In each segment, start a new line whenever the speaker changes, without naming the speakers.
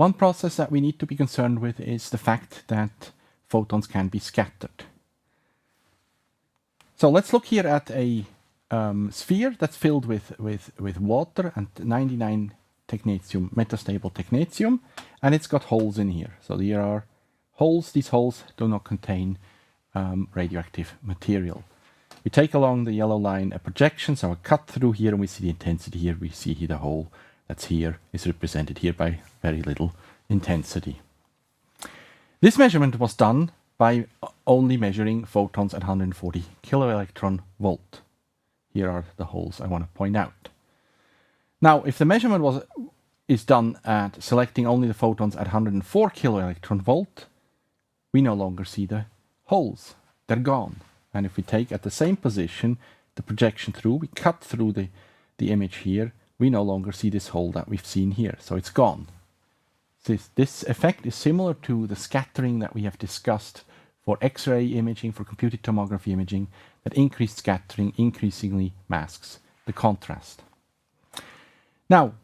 One process that we need to be concerned with is the fact that photons can be scattered. So let's look here at a sphere that's filled with water and 99 technetium, metastable technetium, and it's got holes in here. So there are holes. These holes do not contain radioactive material. We take along the yellow line a projection, so a cut through here, and we see the intensity here. We see here the hole that's here is represented here by very little intensity. This measurement was done by only measuring photons at 140 kiloelectron volt. Here are the holes I want to point out. Now, if the measurement is done at selecting only the photons at 104 kiloelectron volt, we no longer see the holes. They're gone. And if we take at the same position the projection through, we cut through the image here, we no longer see this hole that we've seen here. So it's gone. This effect is similar to the scattering that we have discussed for X-ray imaging, for computed tomography imaging, that increased scattering increasingly masks the contrast. Now,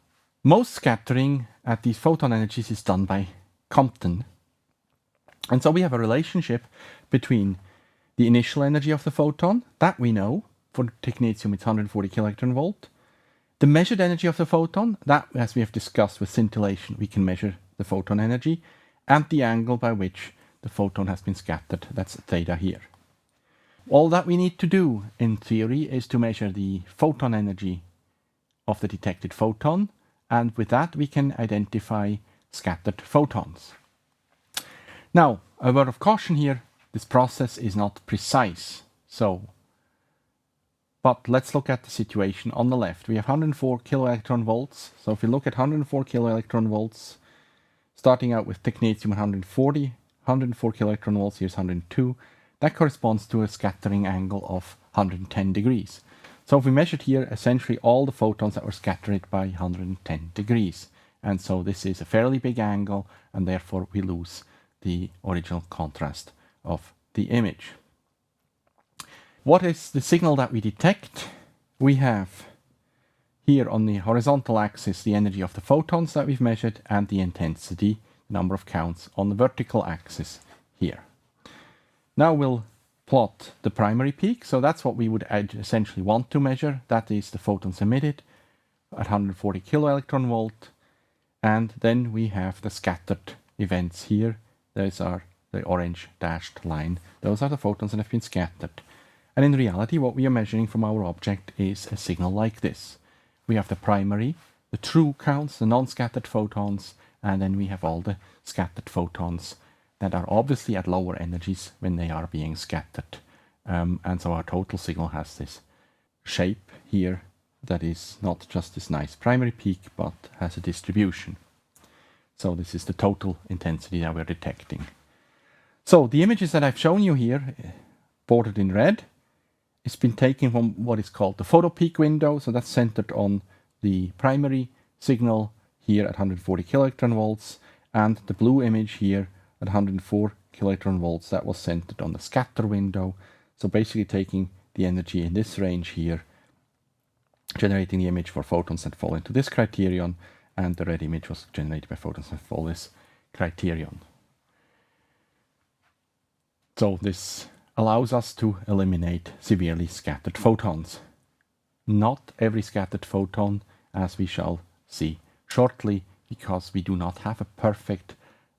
most scattering at these photon energies is done by Compton. And so we have a relationship between the initial energy of the photon, that we know, for technetium it's 140 kiloelectron volt. The measured energy of the photon, that, as we have discussed with scintillation, we can measure the photon energy, and the angle by which the photon has been scattered, that's theta here. All that we need to do, in theory, is to measure the photon energy of the detected photon, and with that we can identify scattered photons. Now, a word of caution here, this process is not precise. But let's look at the situation on the left. We have 104 kiloelectron volts. So if we look at 104 kiloelectron volts, starting out with technetium 104 kiloelectron volts, here's 102. That corresponds to a scattering angle of 110 degrees. So if we measured here, essentially all the photons that were scattered by 110 degrees. And so this is a fairly big angle, and therefore we lose the original contrast of the image. What is the signal that we detect? We have here on the horizontal axis the energy of the photons that we've measured and the intensity, number of counts, on the vertical axis here. Now we'll plot the primary peak. So that's what we would essentially want to measure. That is the photons emitted at 140 kiloelectron volt. And then we have the scattered events here. Those are the orange dashed line. Those are the photons that have been scattered. And in reality, what we are measuring from our object is a signal like this. We have the primary, the true counts, the non-scattered photons, and then we have all the scattered photons that are obviously at lower energies when they are being scattered. And so our total signal has this shape here that is not just this nice primary peak, but has a distribution. So this is the total intensity that we're detecting. So the images that I've shown you here, bordered in red, it's been taken from what is called the photopeak window. So that's centered on the primary signal here at 140 kiloelectron volts, and the blue image here at 104 kiloelectron volts, that was centered on the scatter window. So basically taking the energy in this range here, generating the image for photons that fall into this criterion, and the red image was generated by photons that fall this criterion. So this allows us to eliminate severely scattered photons. Not every scattered photon, as we shall see shortly, because we do not have a perfect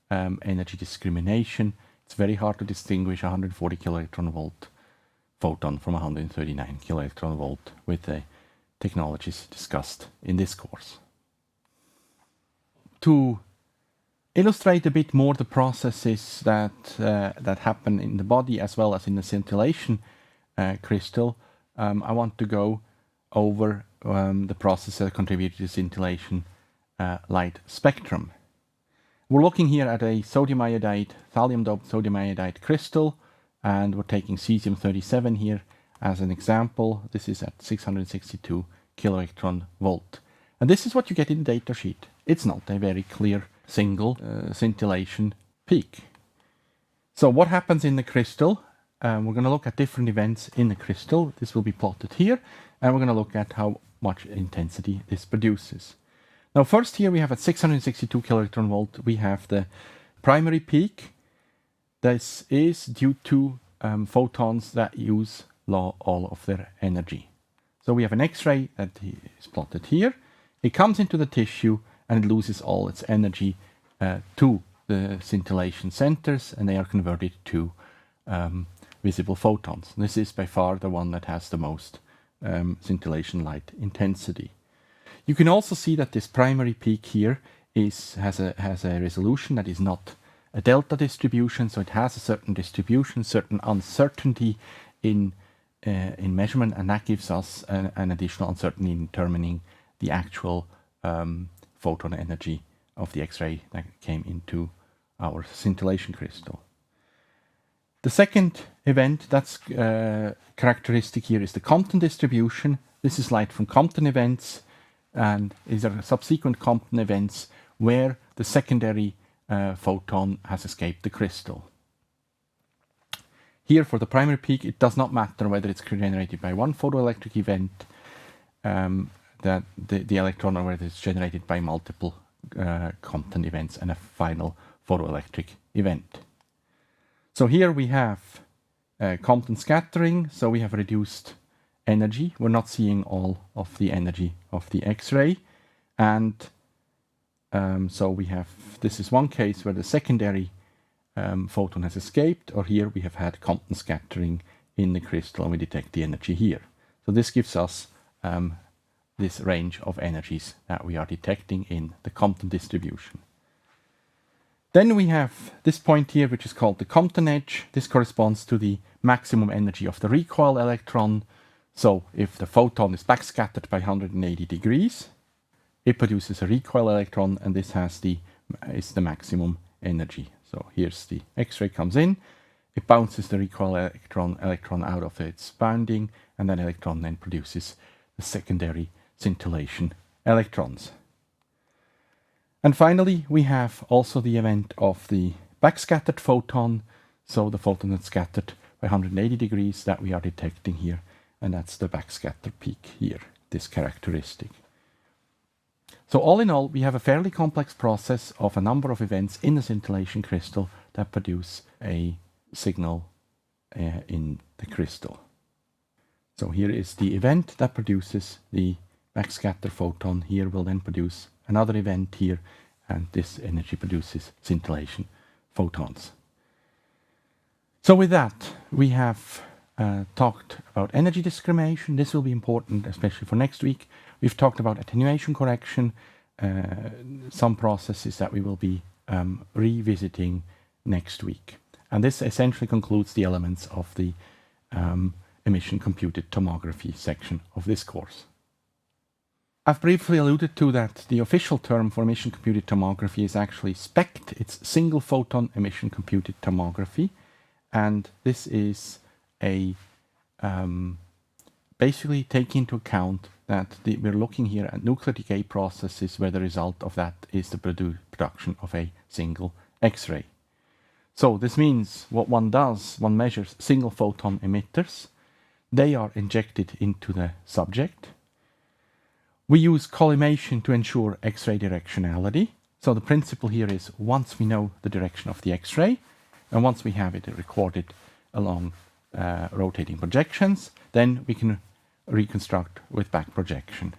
energy discrimination. It's very hard to distinguish a 140 kiloelectron volt photon from a 139 kiloelectron volt with the technologies discussed in this course. To illustrate a bit more the processes that happen in the body as well as in the scintillation crystal, I want to go over the process that contributed to the scintillation light spectrum. We're looking here at a sodium iodide, thallium-doped sodium iodide crystal, and we're taking cesium-37 here as an example. This is at 662 kiloelectron volt. And this is what you get in the datasheet. It's not a very clear single scintillation peak. So what happens in the crystal? We're going to look at different events in the crystal. This will be plotted here, and we're going to look at how much intensity this produces. Now first here we have at 662 kiloelectron volt, we have the primary peak. This is due to photons that use all of their energy. So we have an X-ray that is plotted here. It comes into the tissue and it loses all its energy to the scintillation centers, and they are converted to visible photons. This is by far the one that has the most scintillation light intensity. You can also see that this primary peak here has a resolution that is not a delta distribution, so it has a certain distribution, certain uncertainty in measurement, and that gives us an additional uncertainty in determining the actual photon energy of the X-ray that came into our scintillation crystal. The second event that's characteristic here is the Compton distribution. This is light from Compton events, and these are subsequent Compton events where the secondary photon has escaped the crystal. Here for the primary peak, it does not matter whether it's generated by one photoelectric event, that the electron, or whether it's generated by multiple Compton events and a final photoelectric event. So here we have Compton scattering, so we have reduced energy. We're not seeing all of the energy of the X-ray, and so we have, this is one case where the secondary photon has escaped, or here we have had Compton scattering in the crystal and we detect the energy here. So this gives us this range of energies that we are detecting in the Compton distribution. Then we have this point here, which is called the Compton edge. This corresponds to the maximum energy of the recoil electron. So if the photon is backscattered by 180 degrees, it produces a recoil electron, and this is the maximum energy. So here's the X-ray comes in, it bounces the recoil electron out of its bounding, and that electron then produces the secondary scintillation electrons. And finally, we have also the event of the backscattered photon. So the photon that's scattered by 180 degrees that we are detecting here, and that's the backscatter peak here, this characteristic. So all in all, we have a fairly complex process of a number of events in the scintillation crystal that produce a signal in the crystal. So here is the event that produces the backscatter photon. Here will then produce another event here, and this energy produces scintillation photons. So with that, we have talked about energy discrimination. This will be important, especially for next week. We've talked about attenuation correction, some processes that we will be revisiting next week. And this essentially concludes the elements of the emission computed tomography section of this course. I've briefly alluded to that the official term for emission computed tomography is actually SPECT. It's single photon emission computed tomography. And this is a basically taking into account that we're looking here at nuclear decay processes where the result of that is the production of a single X-ray. So this means what one does, one measures single photon emitters. They are injected into the subject. We use collimation to ensure X-ray directionality. So the principle here is once we know the direction of the X-ray, and once we have it recorded along rotating projections, then we can reconstruct with back projection.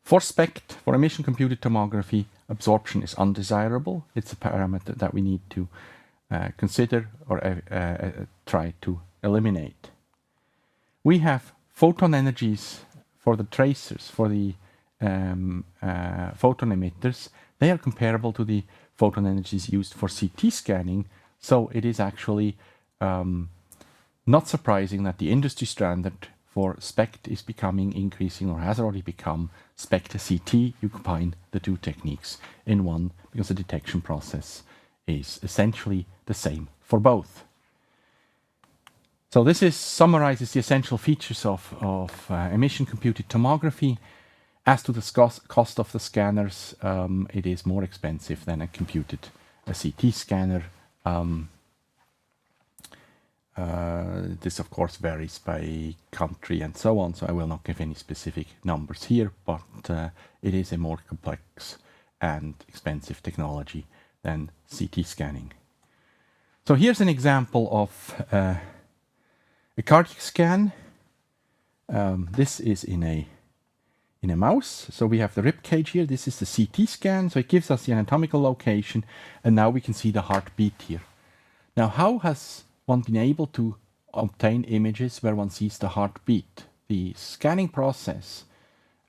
For SPECT, for emission computed tomography, absorption is undesirable. It's a parameter that we need to consider or try to eliminate. We have photon energies for the tracers, for the photon emitters. They are comparable to the photon energies used for CT scanning, so it is actually not surprising that the industry standard for SPECT is becoming increasing, or has already become SPECT CT. You combine the two techniques in one because the detection process is essentially the same for both. So this summarizes the essential features of emission computed tomography. As to the cost of the scanners, it is more expensive than a CT scanner. This of course varies by country and so on, so I will not give any specific numbers here, but it is a more complex and expensive technology than CT scanning. So here's an example of a cardiac scan. This is in a mouse. So we have the rib cage here. This is the CT scan. So it gives us the anatomical location, and now we can see the heartbeat here. Now, how has one been able to obtain images where one sees the heartbeat? The scanning process,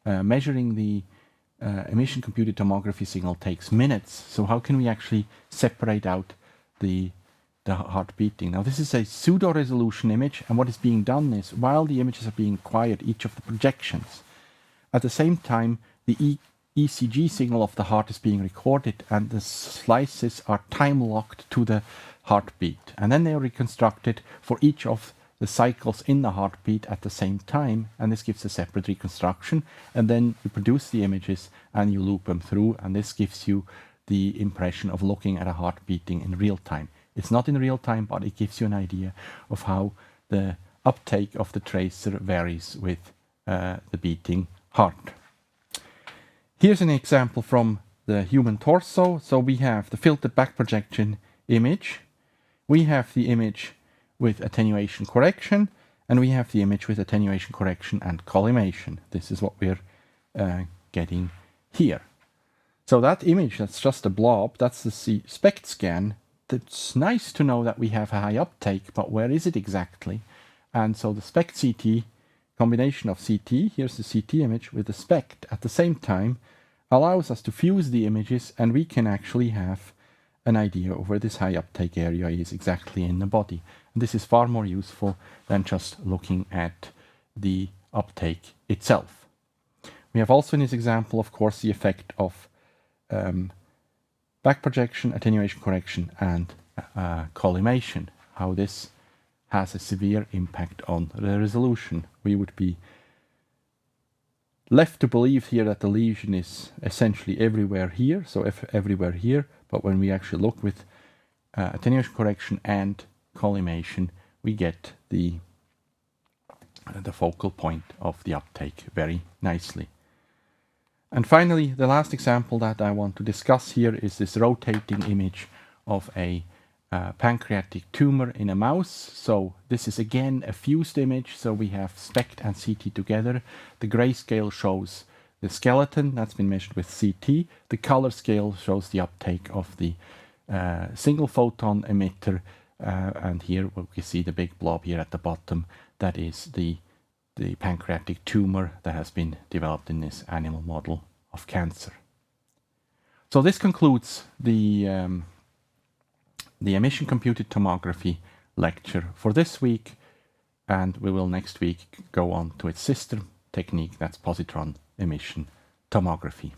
measuring the emission computed tomography signal, takes minutes. So how can we actually separate out the heart beating? Now, this is a pseudo resolution image, and what is being done is, while the images are being acquired, each of the projections, at the same time the ECG signal of the heart is being recorded, and the slices are time locked to the heartbeat, and then they are reconstructed for each of the cycles in the heartbeat at the same time, and this gives a separate reconstruction, and then you produce the images and you loop them through, and this gives you the impression of looking at a heart beating in real time. It's not in real time, but it gives you an idea of how the uptake of the tracer varies with the beating heart. Here's an example from the human torso. So we have the filtered back projection image, we have the image with attenuation correction, and we have the image with attenuation correction and collimation. This is what we're getting here. So that image, that's just a blob, that's the SPECT scan. It's nice to know that we have a high uptake, but where is it exactly? And so the SPECT CT, combination of CT, here's the CT image with the SPECT at the same time, allows us to fuse the images, and we can actually have an idea of where this high uptake area is exactly in the body. And this is far more useful than just looking at the uptake itself. We have also in this example, of course, the effect of back projection, attenuation correction, and collimation, how this has a severe impact on the resolution. We would be left to believe here that the lesion is essentially everywhere here, so everywhere here, but when we actually look with attenuation correction and collimation, we get the focal point of the uptake very nicely. And finally, the last example that I want to discuss here is this rotating image of a pancreatic tumor in a mouse. So this is again a fused image, so we have SPECT and CT together. The grayscale shows the skeleton that's been measured with CT. The color scale shows the uptake of the single photon emitter, and here we see the big blob here at the bottom. That is the pancreatic tumor that has been developed in this animal model of cancer. So this concludes the emission computed tomography lecture for this week, and we will next week go on to its sister technique, that's positron emission tomography.